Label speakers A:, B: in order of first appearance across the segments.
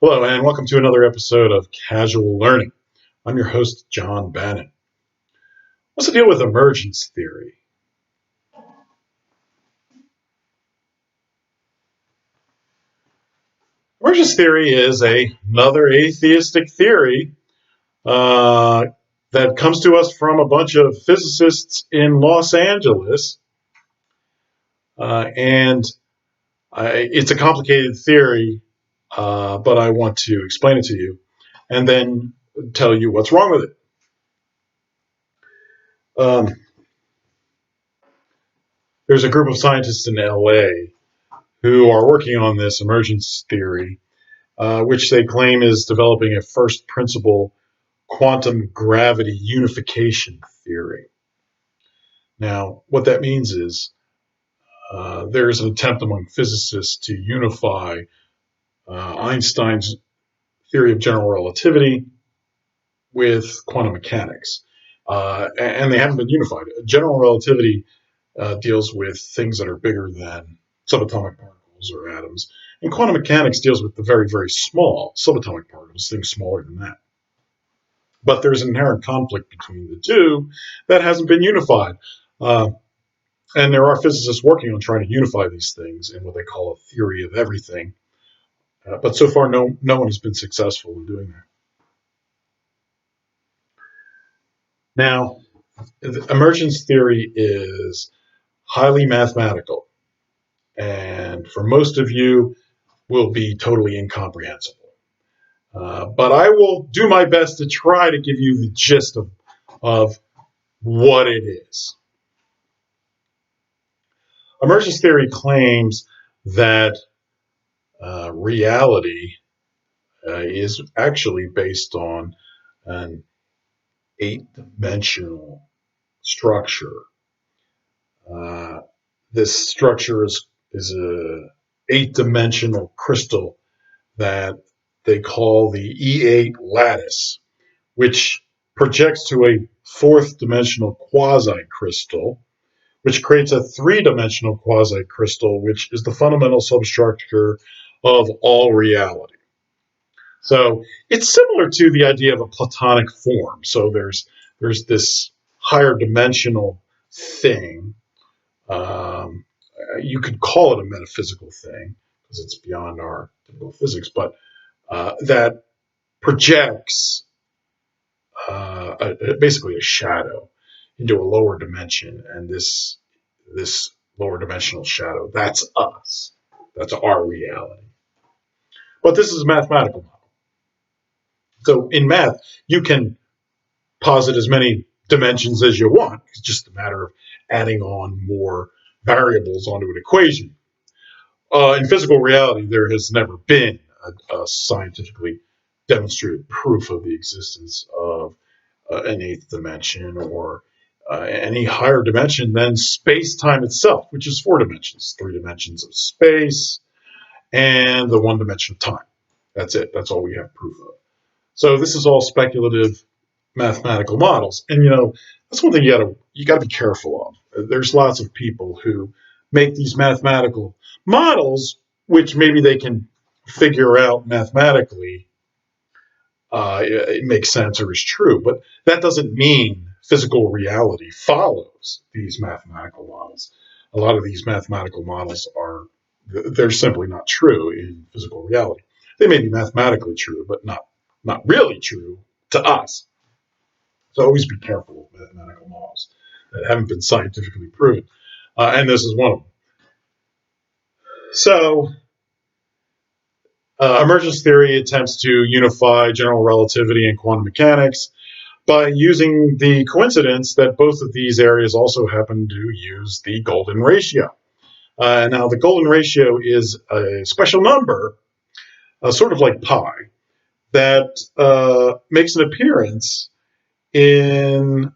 A: Hello, and welcome to another episode of Casual Learning. I'm your host, John Bannan. What's the deal with emergence theory? Emergence theory is another atheistic theory uh, that comes to us from a bunch of physicists in Los Angeles. And it's a complicated theory, but I want to explain it to you and then tell you what's wrong with it. There's a group of scientists in LA who are working on this emergence theory, which they claim is developing a first principle quantum gravity unification theory. Now, what that means is there is an attempt among physicists to unify Einstein's theory of general relativity with quantum mechanics. And they haven't been unified. General relativity deals with things that are bigger than subatomic particles or atoms, and quantum mechanics deals with the very, very small subatomic particles, things smaller than that. But there's an inherent conflict between the two that hasn't been unified. And there are physicists working on trying to unify these things in what they call a theory of everything. But so far, no one has been successful in doing that. Now, emergence theory is highly mathematical, and for most of you, will be totally incomprehensible. But I will do my best to try to give you the gist of what it is. Emergence theory claims that reality is actually based on an eight-dimensional structure. This structure is a eight-dimensional crystal that they call the E8 lattice, which projects to a fourth dimensional quasi-crystal, which creates a three-dimensional quasi-crystal, which is the fundamental substructure of all reality. So it's similar to the idea of a Platonic form. So there's this higher dimensional thing. You could call it a metaphysical thing because it's beyond our typical physics, but that projects basically a shadow into a lower dimension, and this lower dimensional shadow, that's us. That's our reality. But this is a mathematical model. So in math, you can posit as many dimensions as you want. It's just a matter of adding on more variables onto an equation. In physical reality, there has never been a scientifically demonstrated proof of the existence of an eighth dimension or any higher dimension than space-time itself, which is four dimensions, 3 dimensions of space and the 1 dimension of time. That's it. That's all we have proof of. So this is all speculative mathematical models, and that's one thing you got to be careful of. There's lots of people who make these mathematical models, which maybe they can figure out mathematically. It makes sense or is true, but that doesn't mean physical reality follows these mathematical models. A lot of these mathematical models they're simply not true in physical reality. They may be mathematically true, but not really true to us. So always be careful with mathematical models that haven't been scientifically proven. And this is one of them. So emergence theory attempts to unify general relativity and quantum mechanics by using the coincidence that both of these areas also happen to use the golden ratio. Now, the golden ratio is a special number, sort of like pi, that makes an appearance in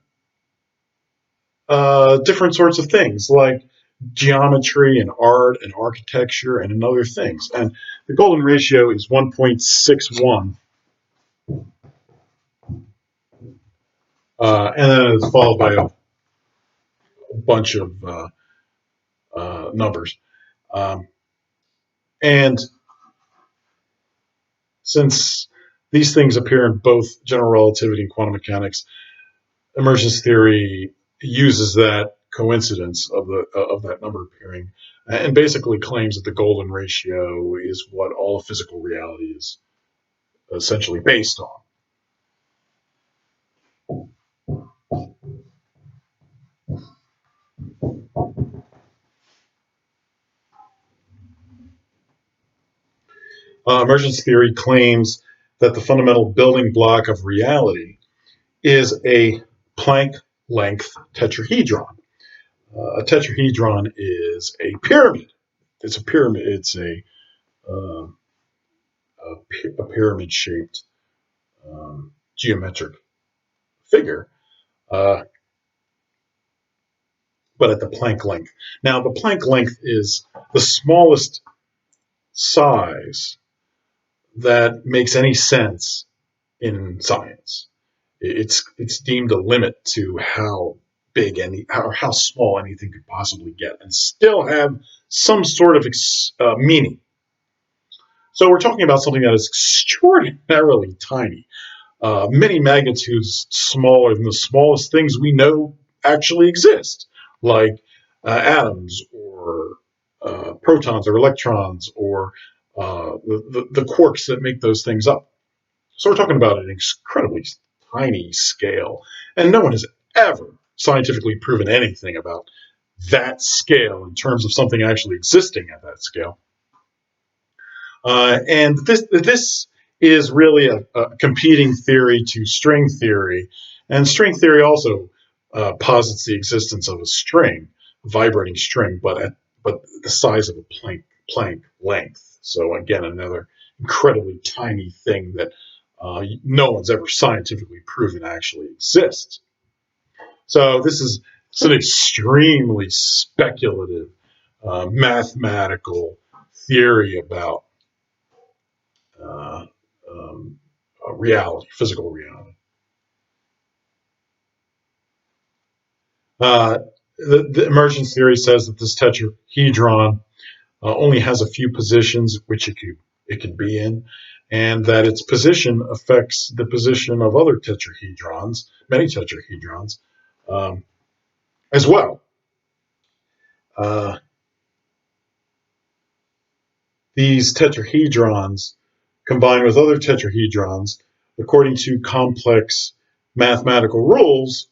A: different sorts of things, like geometry and art and architecture and in other things. And the golden ratio is 1.61. And then it's followed by a bunch of numbers. And Since these things appear in both general relativity and quantum mechanics, emergence theory uses that coincidence of that number appearing and basically claims that the golden ratio is what all of physical reality is essentially based on. Emergence theory claims that the fundamental building block of reality is a Planck length tetrahedron. A tetrahedron is a pyramid. It's a pyramid. It's uh, a pyramid shaped geometric figure, uh, but at the Planck length. Now, the Planck length is the smallest size that makes any sense in science. It's deemed a limit to how big or how small anything could possibly get and still have some sort of meaning. So we're talking about something that is extraordinarily tiny, many magnitudes smaller than the smallest things we know actually exist, like atoms or protons or electrons or the quarks that make those things up. So we're talking about an incredibly tiny scale, and no one has ever scientifically proven anything about that scale in terms of something actually existing at that scale. And this is really a competing theory to string theory, and string theory also posits the existence of a string, a vibrating string, but the size of a Planck length. So again, another incredibly tiny thing that no one's ever scientifically proven actually exists. So it's an extremely speculative mathematical theory about uh, reality, physical reality. Uh, the emergence theory says that this tetrahedron only has a few positions which it could be in, and that its position affects the position of other tetrahedrons, many tetrahedrons, um, as well. Uh, these tetrahedrons combine with other tetrahedrons according to complex mathematical rules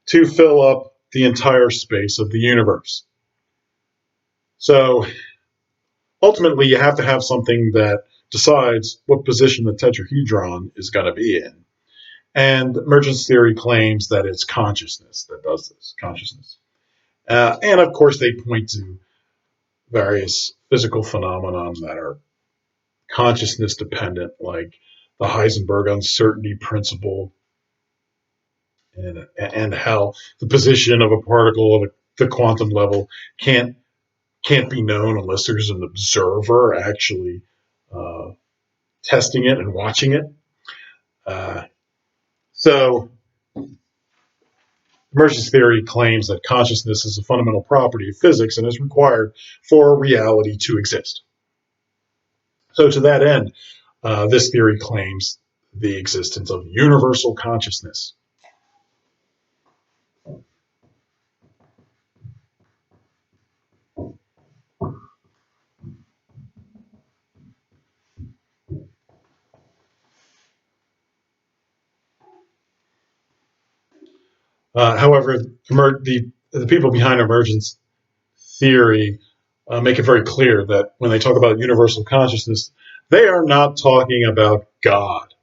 A: to fill up the entire space of the universe. So ultimately, you have to have something that decides what position the tetrahedron is going to be in. And emergence theory claims that it's consciousness that does this, consciousness. And of course, they point to various physical phenomena that are consciousness dependent, like the Heisenberg uncertainty principle, and how the position of a particle at the quantum level can't be known unless there's an observer actually uh, testing it and watching it. Uh, so, emergence theory claims that consciousness is a fundamental property of physics and is required for reality to exist. So, to that end, this theory claims the existence of universal consciousness. However, the people behind emergence theory make it very clear that when they talk about universal consciousness, they are not talking about God.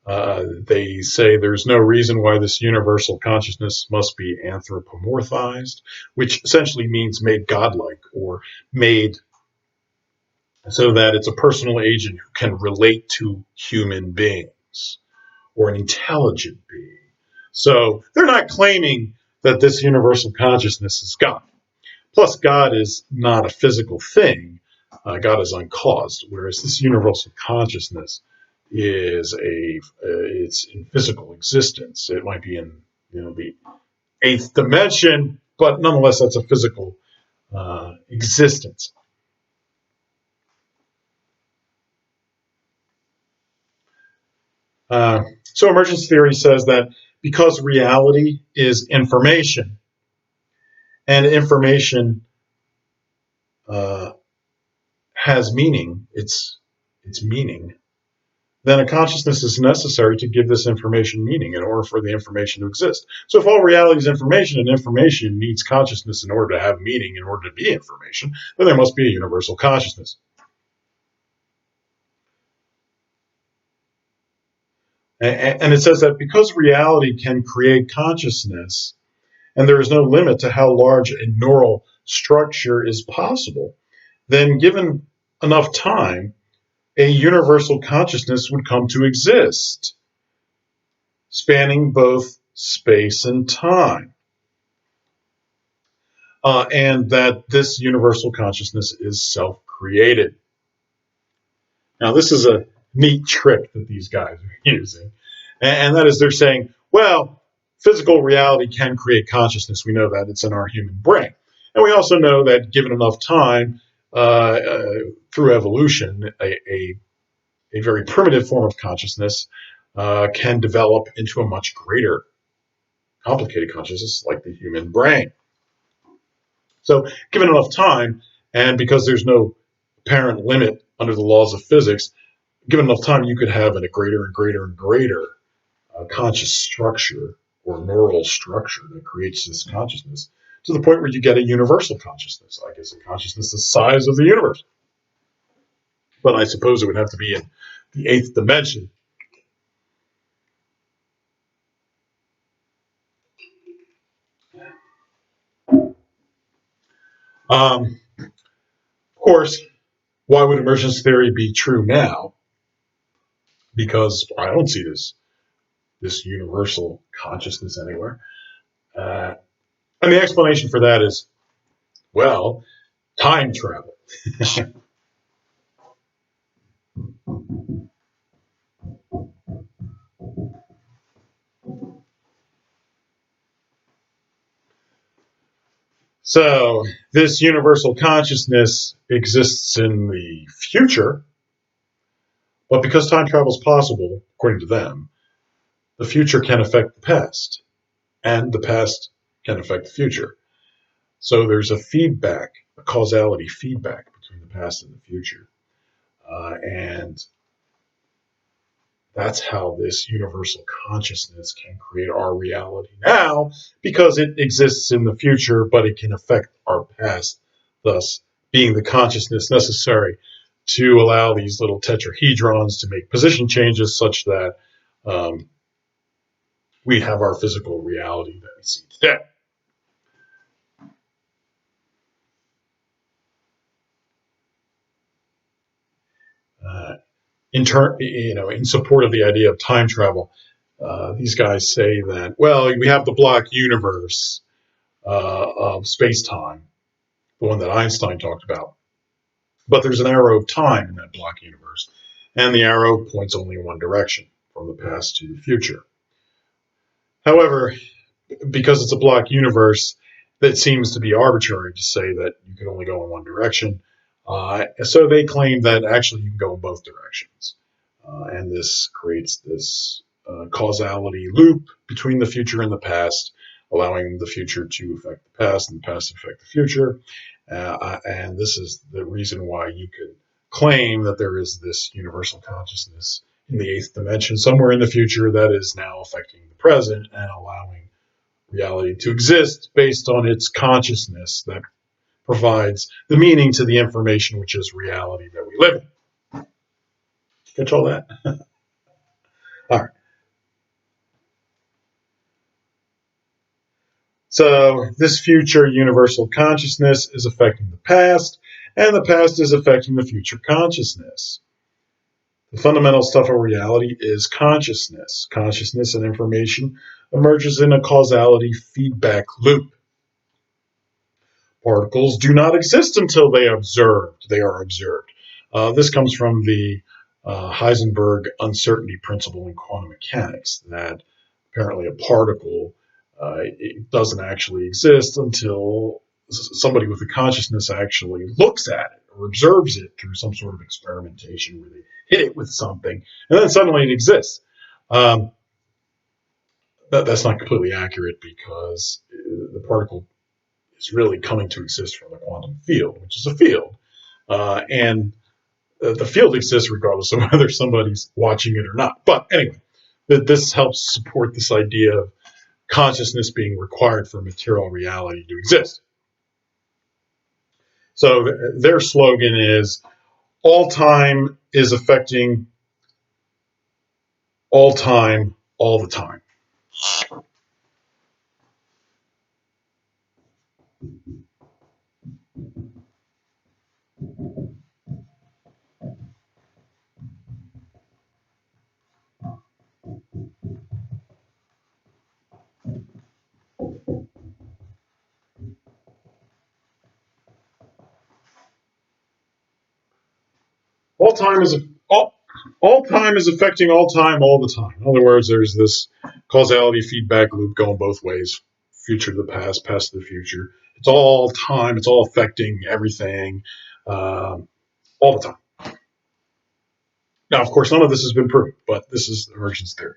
A: They say there's no reason why this universal consciousness must be anthropomorphized, which essentially means made godlike or made so that it's a personal agent who can relate to human beings or an intelligent being. So they're not claiming that this universal consciousness is God. Plus, God is not a physical thing. God is uncaused, whereas this universal consciousness is it's in physical existence. It might be in the eighth dimension, but nonetheless, that's a physical existence. So emergence theory says that because reality is information, and information uh, has meaning, it's meaning, then a consciousness is necessary to give this information meaning in order for the information to exist. So if all reality is information and information needs consciousness in order to have meaning, in order to be information, then there must be a universal consciousness. And it says that because reality can create consciousness, and there is no limit to how large a neural structure is possible, then given enough time, a universal consciousness would come to exist, spanning both space and time. And that this universal consciousness is self-created. Now, this is a neat trick that these guys are using, and that is they're saying, well, physical reality can create consciousness. We know that it's in our human brain. And we also know that given enough time, through evolution, a very primitive form of consciousness can develop into a much greater, complicated consciousness like the human brain. So, given enough time, and because there's no apparent limit under the laws of physics, given enough time, you could have a greater and greater and greater conscious structure or neural structure that creates this consciousness to the point where you get a universal consciousness. I guess a consciousness the size of the universe. But I suppose it would have to be in the eighth dimension. Of course, why would emergence theory be true now? Because I don't see this universal consciousness anywhere. And the explanation for that is, well, time travel. So this universal consciousness exists in the future, but because time travel is possible, according to them, the future can affect the past, and the past can affect the future. So there's a feedback, a causality feedback between the past and the future. And that's how this universal consciousness can create our reality now, because it exists in the future, but it can affect our past, thus being the consciousness necessary to allow these little tetrahedrons to make position changes such that we have our physical reality that we see today. In support of the idea of time travel, these guys say that, well, we have the block universe of space-time, the one that Einstein talked about, but there's an arrow of time in that block universe, and the arrow points only in one direction, from the past to the future. However, because it's a block universe, that seems to be arbitrary to say that you can only go in one direction. So they claim that actually you can go in both directions. And this creates this causality loop between the future and the past, allowing the future to affect the past and the past to affect the future. And this is the reason why you could claim that there is this universal consciousness in the eighth dimension somewhere in the future that is now affecting the present and allowing reality to exist based on its consciousness that provides the meaning to the information, which is reality that we live in. Catch all that? All right. So this future universal consciousness is affecting the past, and the past is affecting the future consciousness. The fundamental stuff of reality is consciousness. Consciousness and information emerges in a causality feedback loop. Particles do not exist until they are observed. This comes from the Heisenberg uncertainty principle in quantum mechanics, that apparently a particle it doesn't actually exist until somebody with a consciousness actually looks at it or observes it through some sort of experimentation where they hit it with something, and then suddenly it exists. Um, that's not completely accurate because the particle is really coming to exist from the quantum field, which is a field. And the field exists regardless of whether somebody's watching it or not. But anyway, this helps support this idea of consciousness being required for material reality to exist. So their slogan is all time is affecting all time, all the time. All time is all time is affecting all the time. In other words, there's this causality feedback loop going both ways, future to the past to the future. It's all time. It's all affecting everything, all the time. Now, of course, none of this has been proven, but this is emergence theory.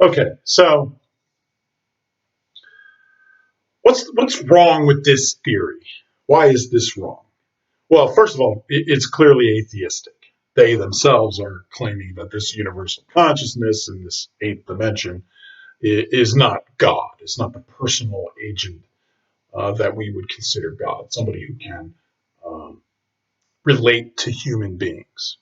A: Okay, so what's wrong with this theory? Why is this wrong? Well, first of all, it's clearly atheistic. They themselves are claiming that this universal consciousness in this eighth dimension is not God. It's not the personal agent that we would consider God, somebody who can um, relate to human beings.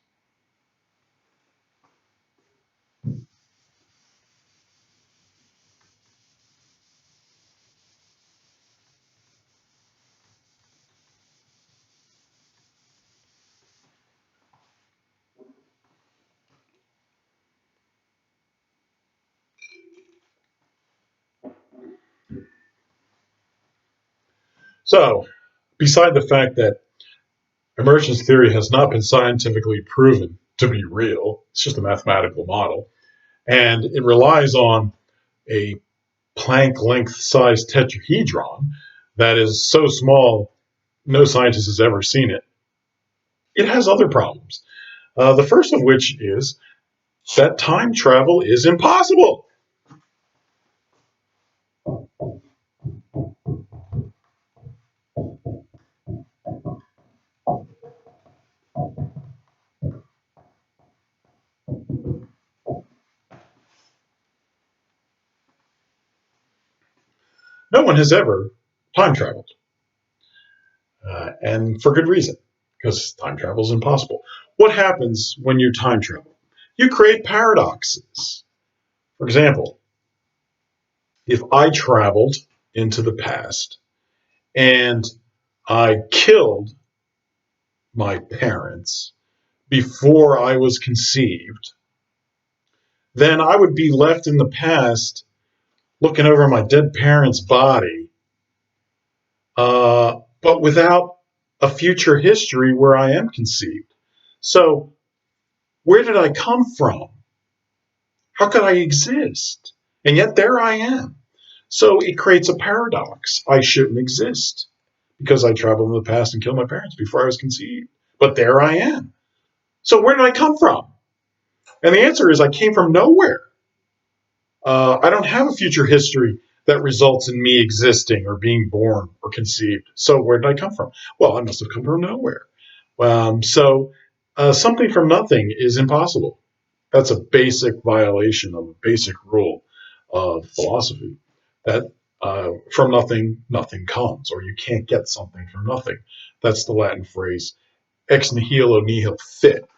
A: So, beside the fact that emergence theory has not been scientifically proven to be real, it's just a mathematical model, and it relies on a Planck length sized tetrahedron that is so small no scientist has ever seen it. It has other problems. The first of which is that time travel is impossible. No one has ever time traveled, and for good reason, because time travel is impossible. What happens when you time travel? You create paradoxes. For example, if I traveled into the past and I killed my parents before I was conceived, then I would be left in the past looking over my dead parents' body, but without a future history where I am conceived. So, where did I come from? How could I exist? And yet there I am. So it creates a paradox. I shouldn't exist because I traveled in the past and killed my parents before I was conceived. But there I am. So where did I come from? And the answer is I came from nowhere. I don't have a future history that results in me existing or being born or conceived. So where did I come from? Well, I must have come from nowhere. Something from nothing is impossible. That's a basic violation of a basic rule of philosophy. That from nothing, nothing comes, or you can't get something from nothing. That's the Latin phrase ex nihilo nihil fit.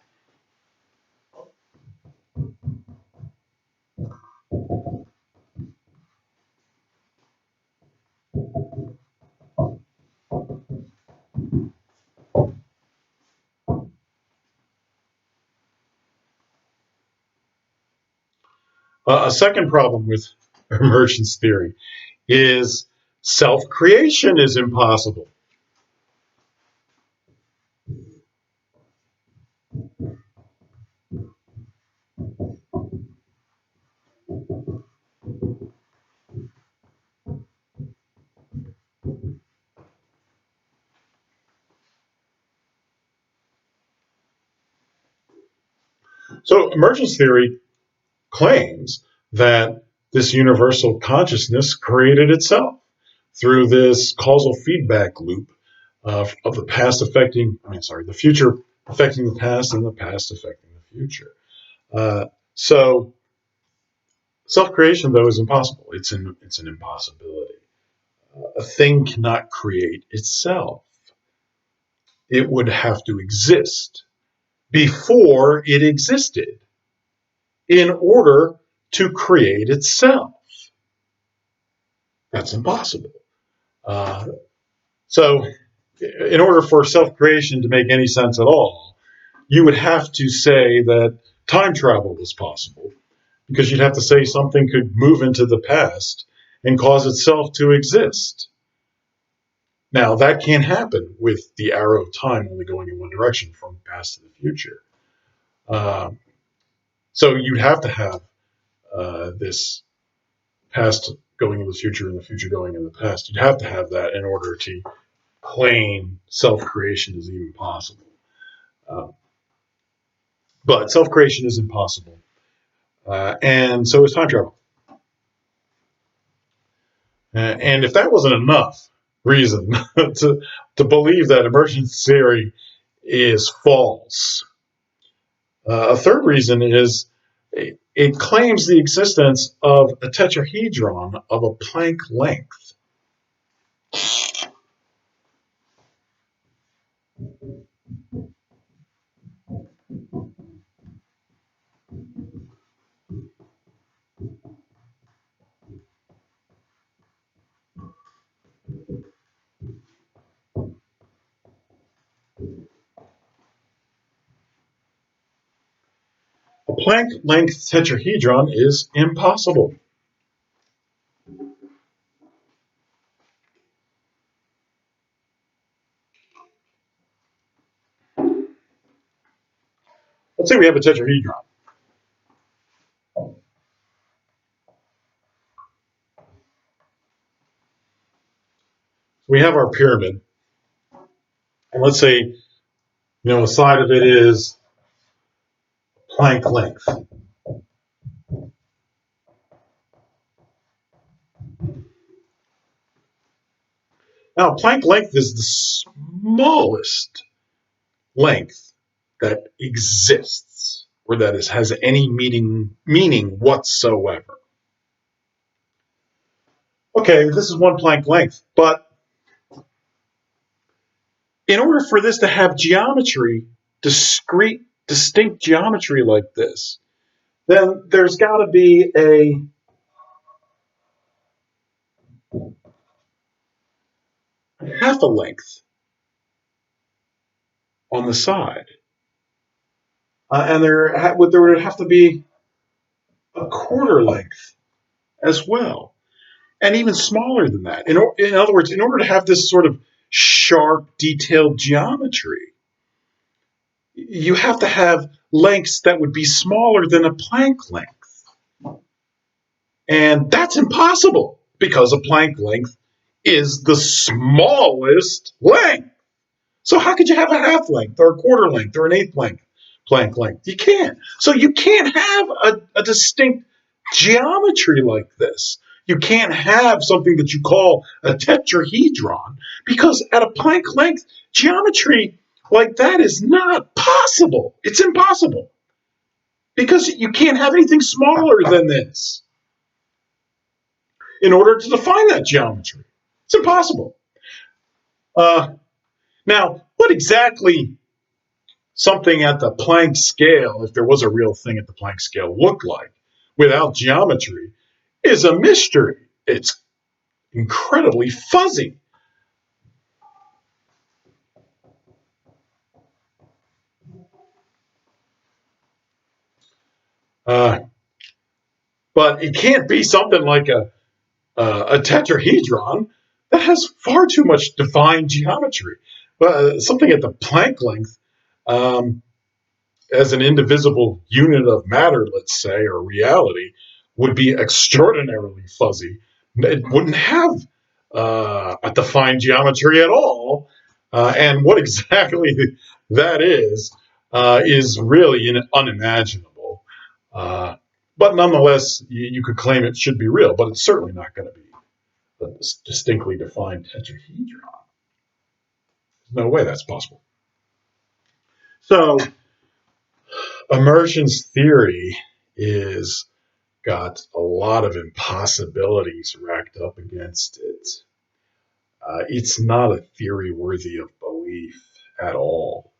A: A second problem with emergence theory is self creation is impossible. So emergence theory claims that this universal consciousness created itself through this causal feedback loop of the past affecting, the future affecting the past and the past affecting the future. So self-creation, though, is impossible. It's an impossibility. A thing cannot create itself. It would have to exist before it existed in order to create itself. That's impossible. So in order for self-creation to make any sense at all, you would have to say that time travel was possible, because you'd have to say something could move into the past and cause itself to exist. Now, that can't happen with the arrow of time only going in one direction, from the past to the future. So you'd have to have this past going in the future and the future going in the past. You'd have to have that in order to claim self-creation is even possible. But self-creation is impossible. And so is time travel. And if that wasn't enough reason to believe that emergence theory is false, a third reason is it claims the existence of a tetrahedron of a Planck length. A Planck length tetrahedron is impossible. Let's say we have a tetrahedron. We have our pyramid, and let's say, a side of it is Planck length. Now, Planck length is the smallest length that exists, or that has any meaning whatsoever. Okay, this is one Planck length, but in order for this to have geometry, distinct geometry like this, then there's got to be a half a length on the side. And there would have to be a quarter length as well, and even smaller than that. In other words, in order to have this sort of sharp, detailed geometry, you have to have lengths that would be smaller than a Planck length. And that's impossible, because a Planck length is the smallest length. So how could you have a half length or a quarter length or an eighth length Planck length? You can't. So you can't have a distinct geometry like this. You can't have something that you call a tetrahedron, because at a Planck length, geometry like that is not possible. It's impossible, because you can't have anything smaller than this in order to define that geometry. It's impossible. Now, what exactly something at the Planck scale, if there was a real thing at the Planck scale, looked like without geometry is a mystery. It's incredibly fuzzy. But it can't be something like a tetrahedron that has far too much defined geometry. Something at the Planck length, as an indivisible unit of matter, let's say, or reality, would be extraordinarily fuzzy. It wouldn't have a defined geometry at all. And what exactly that is really unimaginable. But nonetheless, you could claim it should be real, but it's certainly not going to be a distinctly defined tetrahedron. There's no way that's possible. So, emergence theory is got a lot of impossibilities racked up against it. It's not a theory worthy of belief at all.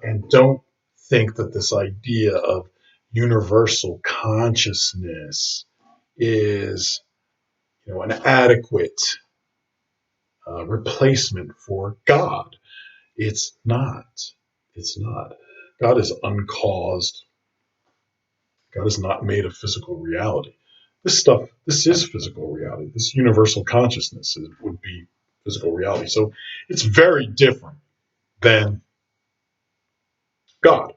A: And don't think that this idea of universal consciousness is, an adequate replacement for God. It's not. It's not. God is uncaused. God is not made of physical reality. This is physical reality. This universal consciousness would be physical reality. So it's very different than God.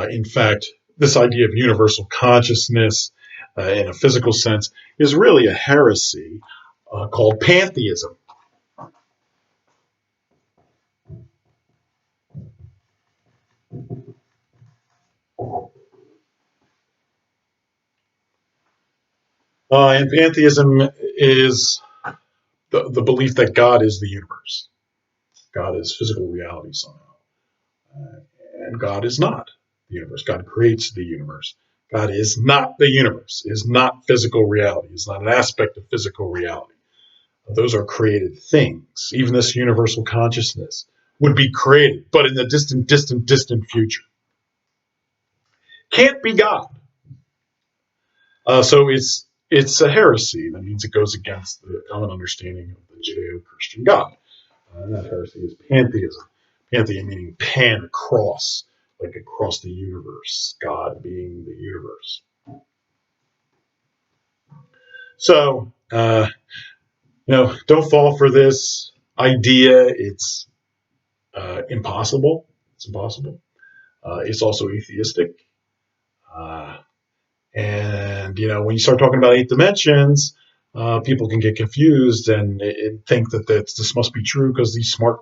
A: In fact, this idea of universal consciousness in a physical sense is really a heresy called pantheism. And pantheism is the belief that God is the universe. God is physical reality somehow. And God is not the universe. God creates the universe. God is not the universe, is not physical reality, is not an aspect of physical reality. Those are created things. Even this universal consciousness would be created, but in the distant, distant, distant future. Can't be God. So it's a heresy. That means it goes against the common understanding of the Judeo-Christian God. And that heresy is pantheism. Pantheon meaning pan, across, like across the universe, God being the universe. So, don't fall for this idea. It's impossible. It's impossible. It's also atheistic. And, when you start talking about 8 dimensions, people can get confused and think that this must be true because these smart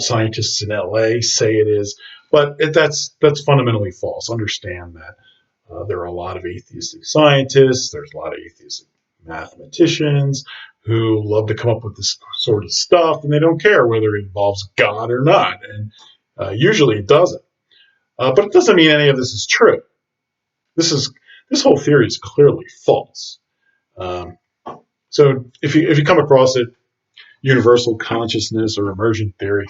A: scientists in LA say it is. But that's fundamentally false. Understand that there are a lot of atheistic scientists. There's a lot of atheistic mathematicians who love to come up with this sort of stuff, and they don't care whether it involves God or not. And usually it doesn't. But it doesn't mean any of this is true. This whole theory is clearly false. So if you come across it, universal consciousness or emergent theory,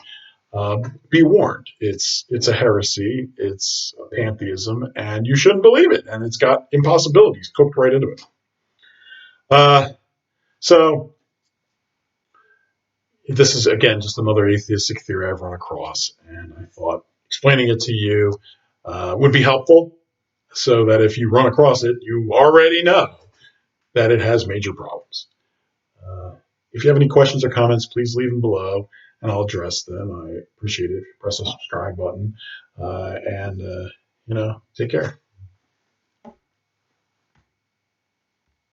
A: be warned. It's a heresy. It's a pantheism, and you shouldn't believe it. And it's got impossibilities cooked right into it. So this is again just another atheistic theory I've run across, and I thought explaining it to you would be helpful, so that if you run across it, you already know that it has major problems. If you have any questions or comments, please leave them below, and I'll address them. I appreciate it if you press the subscribe button, and take care.